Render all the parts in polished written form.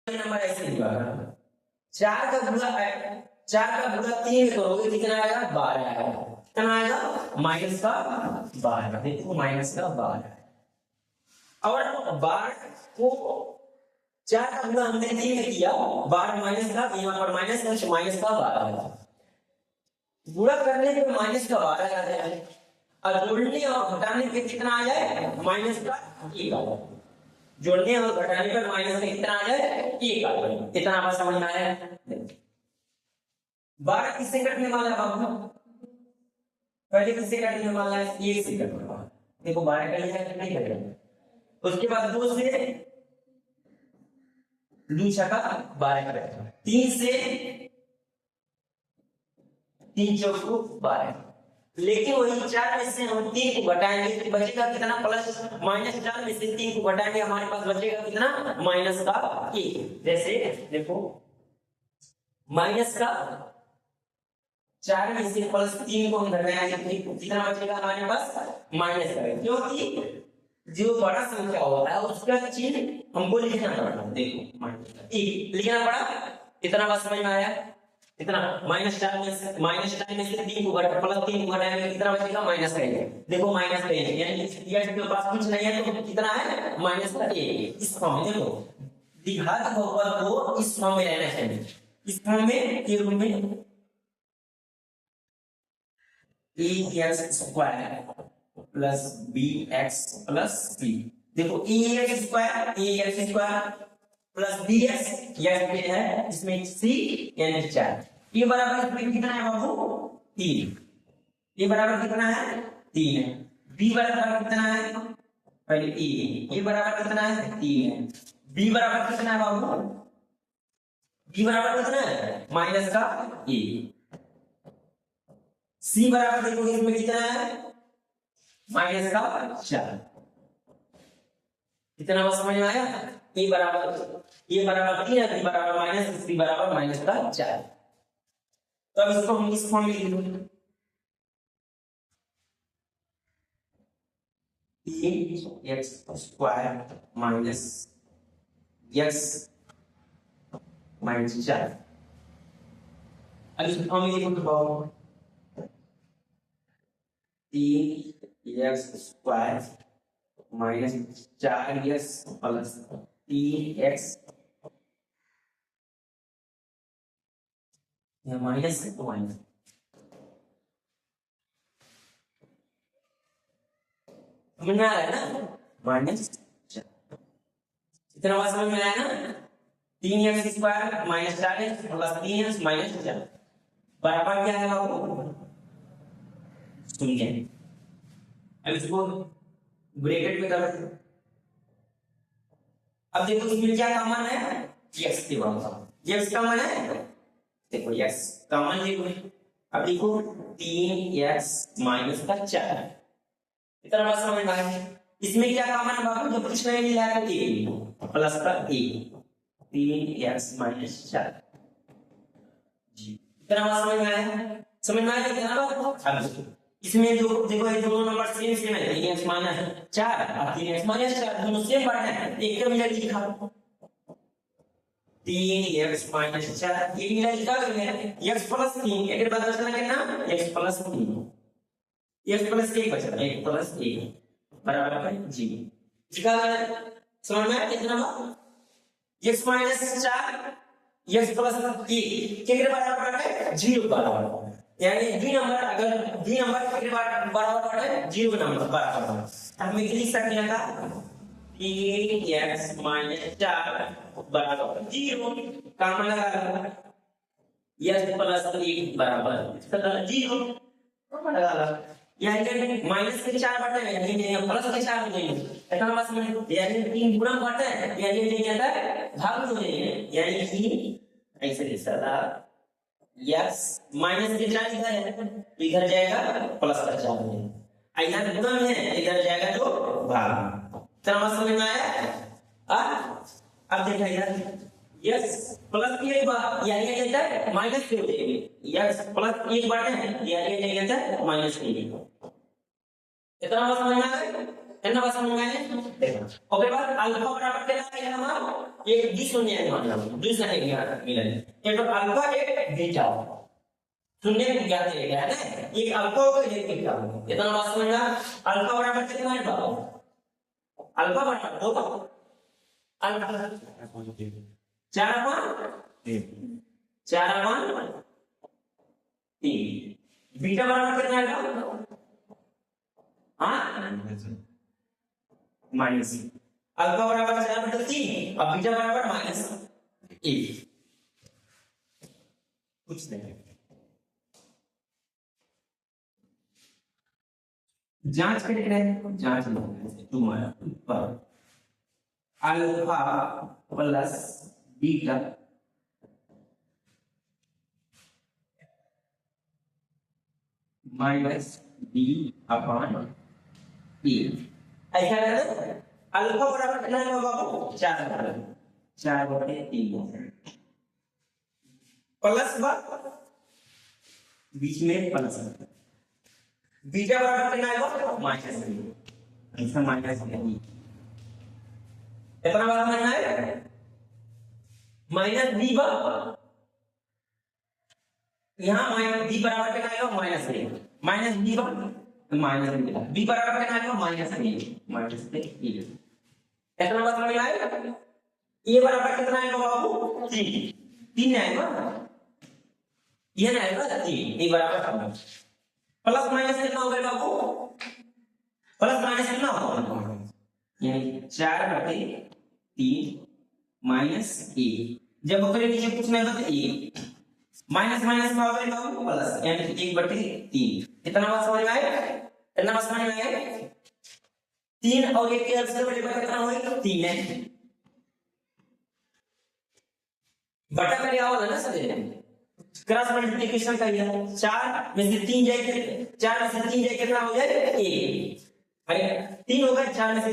Number ऐसे लिखा है, 4 का गुणा 3 करोगे कितना आएगा? 12 आएगा। कितना आएगा? माइनस का 12। देखो माइनस का 12 और 12 को 4 का गुणा हमने 3 में किया, 12 माइनस का, यहाँ पर माइनस है तो माइनस का 12 गुणा करने पे माइनस का 12 आ जाए और जोड़ने और घटाने पे कितना आ जाए? माइनस का 1 आ जाए। जोड़ने और घटाने पर माइनस का कितना आ जाए? 1 आ जाए। कितना बात समझ में आया? 12 किससे कटने वाला है बाबू? पहले किससे कटने वाला है? 1 से कटने वाला। देखो 12 का लिया नहीं करेगा। उसके बाद 2 से 2 छका 12 करेगा। 3 से 3 चौको 12। लेकिन वही 4 में से हम 3 को घटाएंगे तो बचेगा कितना? प्लस माइनस 4 में से 3 को घटाएंगे हमारे पास बचेगा कितना? माइनस का 1। जैसे देखो माइनस का 4 में से प्लस 3 को हम घटाएंगे तो कितना बचेगा हमारे पास? माइनस का। क्योंकि जो बड़ा संख्या होता है उसका चिन्ह हमको लिखना पड़ता है। देखो माइनस लिखना पड़ा। इतना बात समझ में आया? इतना -4 में से 3 को घटा प्लस 3 को घटाएंगे कितना बचेगा? माइनस का 1। देखो माइनस का 1 यानी इसके पास कुछ नहीं है तो कितना है? माइनस का 1। इस फॉर्म में देखो द्विघात बहुपद को इस फॉर्म में रहना चाहिए। इस फॉर्म में के रूप में ax² plus bx plus c। देखो ax² प्लस bx यह है इसमें c यानी 4। ये बराबर इसमें कितना है बाबू? 3। ये बराबर कितना है? 3 है। b बराबर कितना है? पहले a ये बराबर कितना है? 3 है। b बराबर कितना है बाबू? b बराबर कितना है? माइनस का a। c बराबर देखो इसमें कितना है? माइनस का 4। कितना बात समझ में आया? ये बराबर 3 है, b बराबर माइनस, c बराबर माइनस का 4। तो अब इसको हम इस फॉर्म में लिख लेंगे। ax² minus x minus 4। अब इस फॉर्म में लिखो तो बाबू 3x² minus 4x plus 3x या माइनस है तो माइनस समझ में आ रहा है ना? माइनस इतना बात समझ में आया ना? 3x² minus 4x plus 3x minus 4 बराबर क्या है बाबू? सुनिए अब इसको ब्रैकेट में कर। अब देखो इसमें क्या कॉमन है? x के बराबर x कॉमन है। देखो x कॉमन देखो। अब देखो 3x माइनस का 4 इतना बात समझ में आया? इसमें क्या कॉमन है बाबू? जब कुछ नहीं मिला है तो प्लस का a 3x माइनस 4 जी। इतना बात समझ में आया? समझ में आया कितना बात? अब इसमें जो देखो ये दोनों नंबर सेम है। 3x माइनस 4 और 3x माइनस 4 दोनों सेम बात है। एक का मिला लिखा 3x माइनस 4 ये मिला लिखा x प्लस 3 एक बार बचना कितना? x प्लस 3 x प्लस 1 बचा 1 प्लस 1 बराबर है जी। लिखा समझ में आया कितना बात? x माइनस 4 x प्लस 1 के बराबर है 0 बराबर। यानी b नंबर अगर b नंबर के बराबर है 0 नंबर बराबर है तो हम लिख सकते हैं का 3x माइनस 4 बराबर 0 कॉमन लगा x प्लस 1 बराबर 0 कॉमन लगा। यानी माइनस के 4 बटा है यानी प्लस के 4 नहीं इतना बस में यानी 3 गुणा बटा है यानी नहीं आता भाग हो जाएगा। यानी कि ऐसे लिख सकता x माइनस के 4 इधर है तो इधर जाएगा प्लस का 4 में, इधर गुणा में है इधर जाएगा तो भाग। समझ में आया? अब देखा इधर x प्लस 1 बार यानी ये जाता है माइनस के हो जाएगी। x प्लस 1 बार है यानी ये जाता है माइनस के। इतना समझ में आया? कितना बात समझ में आया देखो ओके बाद अल्फा बराबर कितना है हमारा एक डी शून्य है मतलब दूसरा है यहाँ मिला है ये तो अल्फा एक बीटा शून्य में क्या है ना एक अल्फा होगा एक बीटा होगा कितना बात समझ में आया अल्फा बराबर कितना है बाबू अल्फा बराबर दो अल्फा 4/3 बीटा बराबर कितना आएगा हाँ माइनस अल्फा बराबर 4/3 और बीटा बराबर -1 कुछ नहीं जांच करके रहे जांच तुम्हारा पर alpha plus beta minus d upon a ऐसा है अल्फा बराबर कितना है बाबू 4/3 प्लस बीच में प्लस बीटा बराबर कितना है माइनस ऐसा माइनस कितना बार मानना है माइनस बी यहाँ माइनस बी बराबर कितना आएगा माइनस बी माइनस बी बराबर कितना आएगा माइनस कितना बात समझ में आएगा ये बराबर कितना आएगा बाबू 3 आएगा ये ना आएगा 3 ये बराबर प्लस माइनस कितना होगा बाबू प्लस माइनस कितना होगा यानी 4/3 माइनस ए जब ऊपर नीचे कुछ नहीं होता ए माइनस माइनस में होगा बाबू प्लस यानी 1/3 कितना बात समझ में आया कितना बात समझ में आया 3 और 1 के आंसर बराबर कितना होगा 3 है बटा का क्या होगा ना समझे क्रॉस मल्टीप्लिकेशन का ये 4 में से 3 जाए 4 में से 3 जाए कितना हो जाए a अरे 3 होगा 4 में से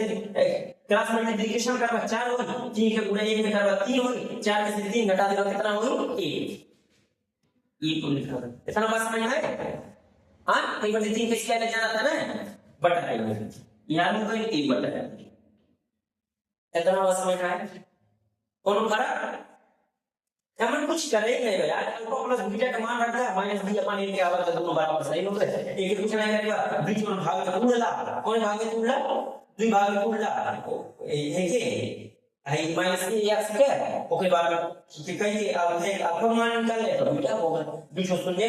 क्रॉस मल्टीप्लिकेशन करवा 4 होगा 3 के गुणा 1 में करवा 3 होगी 4 में से 3 घटा देगा कितना होगी a ये को लिखा है इतना बात समझ में आया हां कई बार 3 किस क्या जाना था ना बटा है यार में कोई a बटा है इतना बात समझ में आया कौन फर्क हमन कुछ करे नहीं भाई यार अल्फा प्लस बीटा का मान रखा है माइनस बी अपॉन ए के आवर का दोनों बराबर सही होगा एक कुछ नहीं करेगा बीच में भाग का उड़ला कौन भाग में उड़ला दुई भाग में उड़ला है के है माइनस ए या स्क्वायर ओके बाद में कहीं अल्फा मान निकाल ले तो बीटा होगा बीच में शून्य